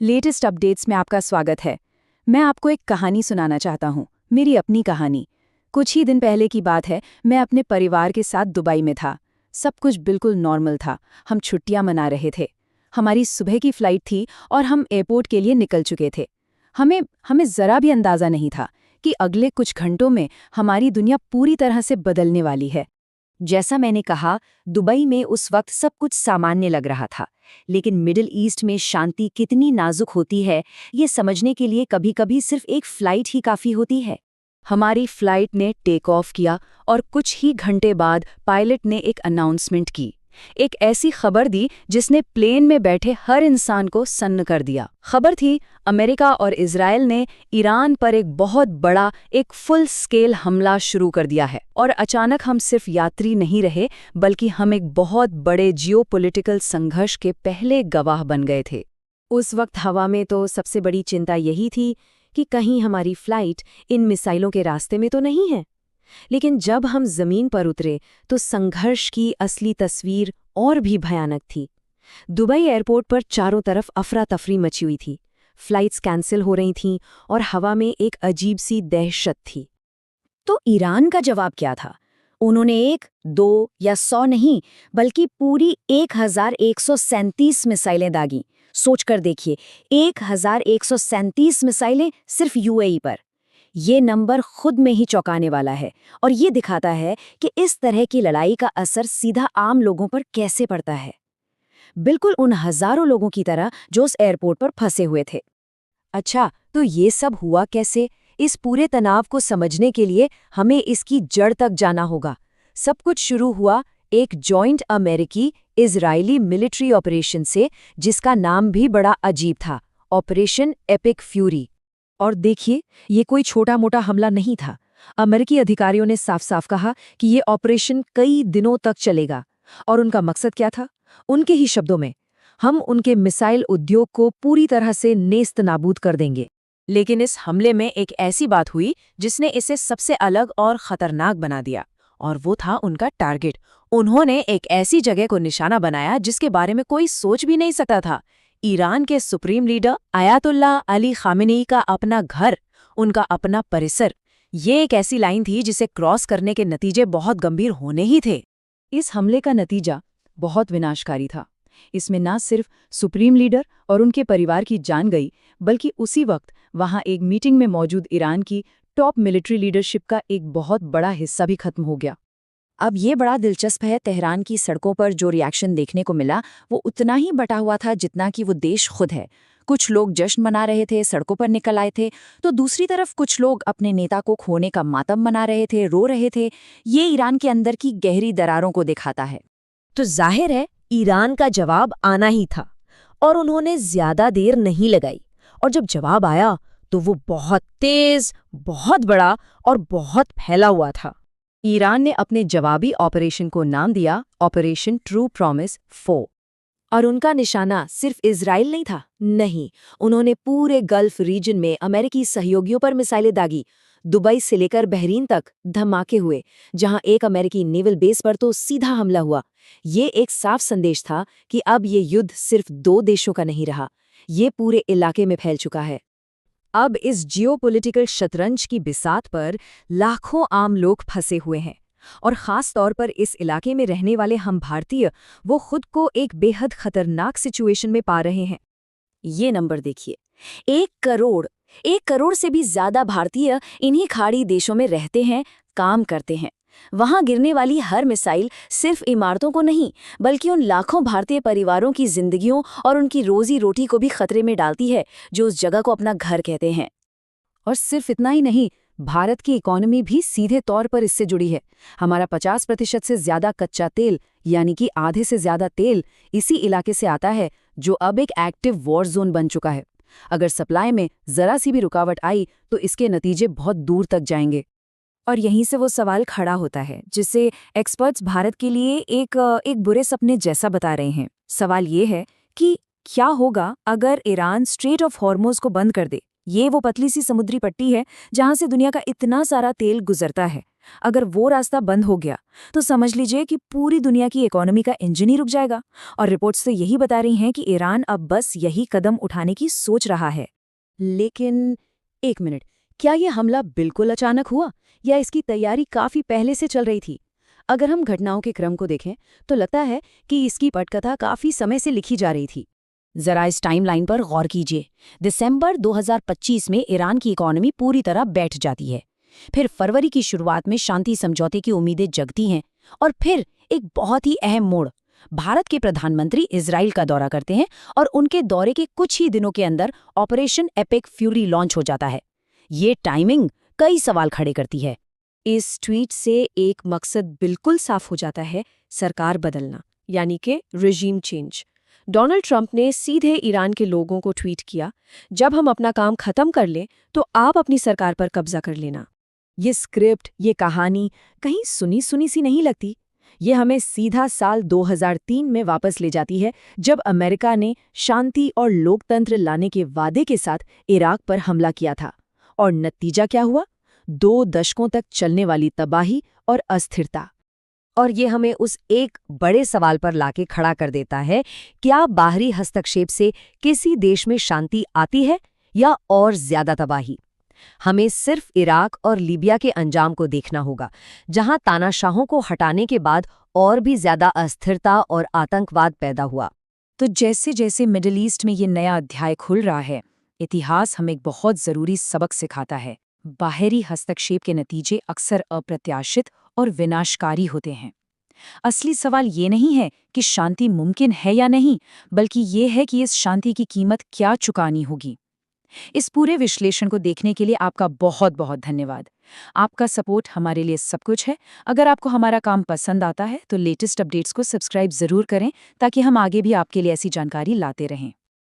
Latest updates में आपका स्वागत है। मैं आपको एक कहानी सुनाना चाहता हूँ, मेरी अपनी कहानी। कुछ ही दिन पहले की बात है, मैं अपने परिवार के साथ दुबई में था। सब कुछ बिल्कुल नॉर्मल था। हम छुट्टियां मना रहे थे। हमारी सुबह की फ्लाइट थी और हम एयरपोर्ट के लिए निकल चुके थे। हमें हमें ज़रा भी अंदाज़ा नहीं था कि अगले कुछ घंटों में हमारी दुनिया पूरी तरह से बदलने वाली है। जैसा मैंने कहा, दुबई में उस वक्त सब कुछ सामान्य लग रहा था। लेकिन मिडिल ईस्ट में शांति कितनी नाजुक होती है, ये समझने के लिए कभी-कभी सिर्फ एक फ्लाइट ही काफ़ी होती है। हमारी फ्लाइट ने टेक ऑफ किया और कुछ ही घंटे बाद पायलट ने एक अनाउंसमेंट की। एक ऐसी खबर दी जिसने प्लेन में बैठे हर इंसान को सन्न कर दिया। खबर थी, अमेरिका और इजराइल ने ईरान पर एक बहुत बड़ा, एक फुल स्केल हमला शुरू कर दिया है। और अचानक हम सिर्फ यात्री नहीं रहे, बल्कि हम एक बहुत बड़े जियोपॉलिटिकल संघर्ष के पहले गवाह बन गए थे। उस वक्त हवा में तो सबसे बड़ी चिंता यही थी कि कहीं हमारी फ्लाइट इन मिसाइलों के रास्ते में तो नहीं है। लेकिन जब हम जमीन पर उतरे तो संघर्ष की असली तस्वीर और भी भयानक थी। दुबई एयरपोर्ट पर चारों तरफ अफरा तफरी मची हुई थी। फ्लाइट्स कैंसिल हो रही थीं और हवा में एक अजीब सी दहशत थी। तो ईरान का जवाब क्या था? उन्होंने 1, 2 या 100 नहीं, बल्कि पूरी 1137 मिसाइलें दागीं। सोचकर देखिए, 1137 मिसाइलें सिर्फ यूएई पर। ये नंबर खुद में ही चौंकाने वाला है और ये दिखाता है कि इस तरह की लड़ाई का असर सीधा आम लोगों पर कैसे पड़ता है। बिल्कुल उन हजारों लोगों की तरह जो उस एयरपोर्ट पर फंसे हुए थे। अच्छा, तो ये सब हुआ कैसे? इस पूरे तनाव को समझने के लिए हमें इसकी जड़ तक जाना होगा। सब कुछ शुरू हुआ एक जॉइंट अमेरिकी इजरायली मिलिट्री ऑपरेशन से, जिसका नाम भी बड़ा अजीब था, ऑपरेशन एपिक फ्यूरी। और देखिए, ये कोई छोटा-मोटा हमला नहीं था। अमेरिकी अधिकारियों ने साफ-साफ कहा कि ये ऑपरेशन कई दिनों तक चलेगा। और उनका मकसद क्या था? उनके ही शब्दों में, हम उनके मिसाइल उद्योग को पूरी तरह से नेस्त-नाबूद कर देंगे। लेकिन इस हमले में एक ऐसी बात हुई जिसने इसे सबसे अलग और खतरनाक बना दिया, और वो था उनका टारगेट। उन्होंने एक ऐसी जगह को निशाना बनाया जिसके बारे में कोई सोच भी नहीं सकता था। ईरान के supreme leader Ayatollah Ali Khamenei का अपना घर, उनका अपना परिसर। ये एक ऐसी लाइन थी जिसे क्रॉस करने के नतीजे बहुत गंभीर होने ही थे। इस हमले का नतीजा बहुत विनाशकारी था। इसमें न सिर्फ सुप्रीम लीडर और उनके परिवार की जान गई, बल्कि उसी वक्त वहां एक मीटिंग में मौजूद ईरान की टॉप मिलिट्री लीडरशिप का एक बहुत बड़ा हिस्सा भी खत्म हो गया। अब ये बड़ा दिलचस्प है, तेहरान की सड़कों पर जो रिएक्शन देखने को मिला वो उतना ही बटा हुआ था जितना कि वो देश खुद है। कुछ लोग जश्न मना रहे थे, सड़कों पर निकल आए थे, तो दूसरी तरफ कुछ लोग अपने नेता को खोने का मातम मना रहे थे, रो रहे थे। ये ईरान के अंदर की गहरी दरारों को दिखाता है। तो जाहिर है ईरान का जवाब आना ही था, और उन्होंने ज्यादा देर नहीं लगाई। और जब जवाब आया तो वो बहुत तेज, बहुत बड़ा और बहुत फैला हुआ था। ईरान ने अपने जवाबी ऑपरेशन को नाम दिया ऑपरेशन ट्रू प्रॉमिस 4। और उनका निशाना सिर्फ इजराइल नहीं था, नहीं, उन्होंने पूरे गल्फ रीजन में अमेरिकी सहयोगियों पर मिसाइलें दागी। दुबई से लेकर बहरीन तक धमाके हुए, जहां एक अमेरिकी नेवल बेस पर तो सीधा हमला हुआ। ये एक साफ संदेश था कि अब ये युद्ध सिर्फ 2 देशों का नहीं रहा, ये पूरे इलाके में फैल चुका है। अब इस जियोपॉलिटिकल शतरंज की बिसात पर लाखों आम लोग फंसे हुए हैं, और ख़ास तौर पर इस इलाके में रहने वाले हम भारतीय, वो खुद को एक बेहद खतरनाक सिचुएशन में पा रहे हैं। ये नंबर देखिए, 1 करोड़ से भी ज्यादा भारतीय इन्हीं खाड़ी देशों में रहते हैं, काम करते हैं। वहां गिरने वाली हर मिसाइल सिर्फ इमारतों को नहीं, बल्कि उन लाखों भारतीय परिवारों की जिंदगियों और उनकी रोजी रोटी को भी खतरे में डालती है, जो उस जगह को अपना घर कहते हैं। और सिर्फ इतना ही नहीं, भारत की इकोनॉमी भी सीधे तौर पर इससे जुड़ी है। हमारा 50% से ज्यादा कच्चा तेल, यानी कि आधे से ज्यादा तेल, इसी इलाके से आता है, जो अब एक एक्टिव वॉर जोन बन चुका है। अगर सप्लाई में जरा सी भी रुकावट आई तो इसके नतीजे बहुत दूर तक जाएंगे। और यहीं से वो सवाल खड़ा होता है जिसे एक्सपर्ट्स भारत के लिए एक बुरे सपने जैसा बता रहे हैं। सवाल ये है कि क्या होगा अगर ईरान स्ट्रेट ऑफ हॉर्मुज़ को बंद कर दे, ये वो पतली सी समुद्री पट्टी है जहां से दुनिया का इतना सारा तेल गुजरता है। अगर वो रास्ता बंद हो गया तो समझ लीजिए कि पूरी दुनिया की इकोनॉमी का इंजन ही रुक जाएगा। और रिपोर्ट्स तो यही बता रही हैं कि ईरान अब बस यही कदम उठाने की सोच रहा है। लेकिन एक मिनट, क्या ये हमला बिल्कुल अचानक हुआ या इसकी तैयारी काफी पहले से चल रही थी? अगर हम घटनाओं के क्रम को देखें तो लगता है कि इसकी पटकथा काफी समय से लिखी जा रही थी। जरा इस टाइमलाइन पर गौर कीजिए। दिसंबर 2025 में ईरान की इकोनॉमी पूरी तरह बैठ जाती है। फिर फरवरी की शुरुआत में शांति समझौते की उम्मीदें जगती हैं और फिर एक बहुत ही अहम मोड़, भारत के प्रधानमंत्री इजराइल का दौरा करते हैं और उनके दौरे के कुछ ही दिनों के अंदर ऑपरेशन एपिक फ्यूरी लॉन्च हो जाता है। ये टाइमिंग कई सवाल खड़े करती है। इस ट्वीट से एक मकसद बिल्कुल साफ हो जाता है, सरकार बदलना, यानी कि रिजीम चेंज। डोनाल्ड ट्रंप ने सीधे ईरान के लोगों को ट्वीट किया, जब हम अपना काम खत्म कर लें तो आप अपनी सरकार पर कब्जा कर लेना। ये स्क्रिप्ट, ये कहानी कहीं सुनी सुनी सी नहीं लगती। ये हमें सीधा साल 2003 में वापस ले जाती है, जब अमेरिका ने शांति और लोकतंत्र लाने के वादे के साथ इराक पर हमला किया था। और नतीजा क्या हुआ? 2 दशकों तक चलने वाली तबाही और अस्थिरता। और ये हमें उस एक बड़े सवाल पर लाके खड़ा कर देता है, क्या बाहरी हस्तक्षेप से किसी देश में शांति आती है या और ज्यादा तबाही? हमें सिर्फ इराक और लीबिया के अंजाम को देखना होगा, जहां तानाशाहों को हटाने के बाद और भी ज्यादा अस्थिरता और आतंकवाद पैदा हुआ। तो जैसे जैसे मिडिल ईस्ट में ये नया अध्याय खुल रहा है, इतिहास हमें एक बहुत जरूरी सबक सिखाता है। बाहरी हस्तक्षेप के नतीजे अक्सर अप्रत्याशित और विनाशकारी होते हैं। असली सवाल ये नहीं है कि शांति मुमकिन है या नहीं, बल्कि ये है कि इस शांति की कीमत क्या चुकानी होगी। इस पूरे विश्लेषण को देखने के लिए आपका बहुत बहुत धन्यवाद। आपका सपोर्ट हमारे लिए सब कुछ है। अगर आपको हमारा काम पसंद आता है तो लेटेस्ट अपडेट्स को सब्सक्राइब जरूर करें, ताकि हम आगे भी आपके लिए ऐसी जानकारी लाते रहें।